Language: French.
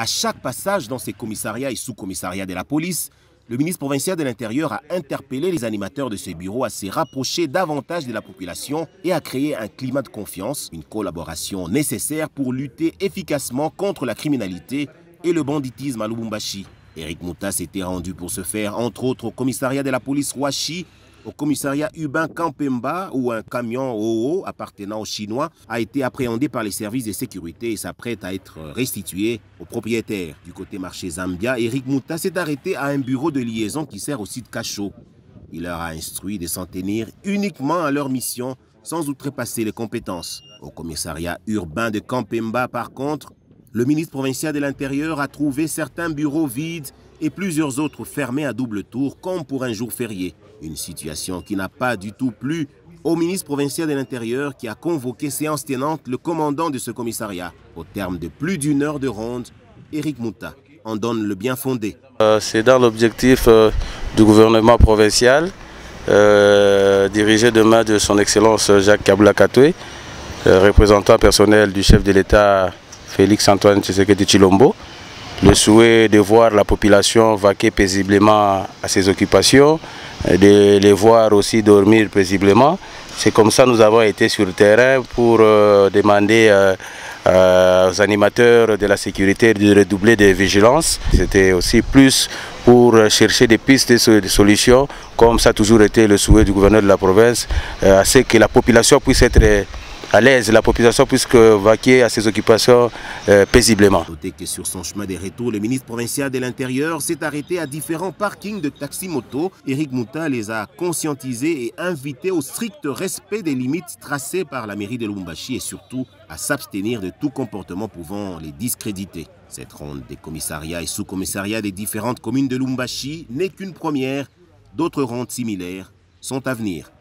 À chaque passage dans ces commissariats et sous-commissariats de la police, le ministre provincial de l'Intérieur a interpellé les animateurs de ce bureau à se rapprocher davantage de la population et à créer un climat de confiance, une collaboration nécessaire pour lutter efficacement contre la criminalité et le banditisme à Lubumbashi. Eric Mouta s'était rendu pour ce faire, entre autres, au commissariat de la police Ouachi, au commissariat urbain Kampemba, où un camion OO appartenant aux Chinois a été appréhendé par les services de sécurité et s'apprête à être restitué au propriétaire. Du côté marché Zambia, Eric Mouta s'est arrêté à un bureau de liaison qui sert au site Cachot. Il leur a instruit de s'en tenir uniquement à leur mission, sans outrepasser les compétences. Au commissariat urbain de Kampemba, par contre, le ministre provincial de l'Intérieur a trouvé certains bureaux vides et plusieurs autres fermés à double tour, comme pour un jour férié. Une situation qui n'a pas du tout plu au ministre provincial de l'Intérieur qui a convoqué séance tenante le commandant de ce commissariat. Au terme de plus d'une heure de ronde, Eric Mouta en donne le bien fondé. C'est dans l'objectif du gouvernement provincial, dirigé de main de son Excellence Jacques Kabila Katoré, représentant personnel du chef de l'État Félix-Antoine Tshisekedi Tshilombo, le souhait de voir la population vaquer paisiblement à ses occupations, de les voir aussi dormir paisiblement. C'est comme ça que nous avons été sur le terrain pour demander aux animateurs de la sécurité de redoubler de vigilance. C'était aussi plus pour chercher des pistes de solutions, comme ça a toujours été le souhait du gouverneur de la province, à ce que la population puisse être à l'aise, la population puisse vaquer à ses occupations paisiblement. Notez que sur son chemin de retour, le ministre provincial de l'Intérieur s'est arrêté à différents parkings de taxi-moto. Eric Mouta les a conscientisés et invités au strict respect des limites tracées par la mairie de Lubumbashi et surtout à s'abstenir de tout comportement pouvant les discréditer. Cette ronde des commissariats et sous-commissariats des différentes communes de Lubumbashi n'est qu'une première. D'autres rondes similaires sont à venir.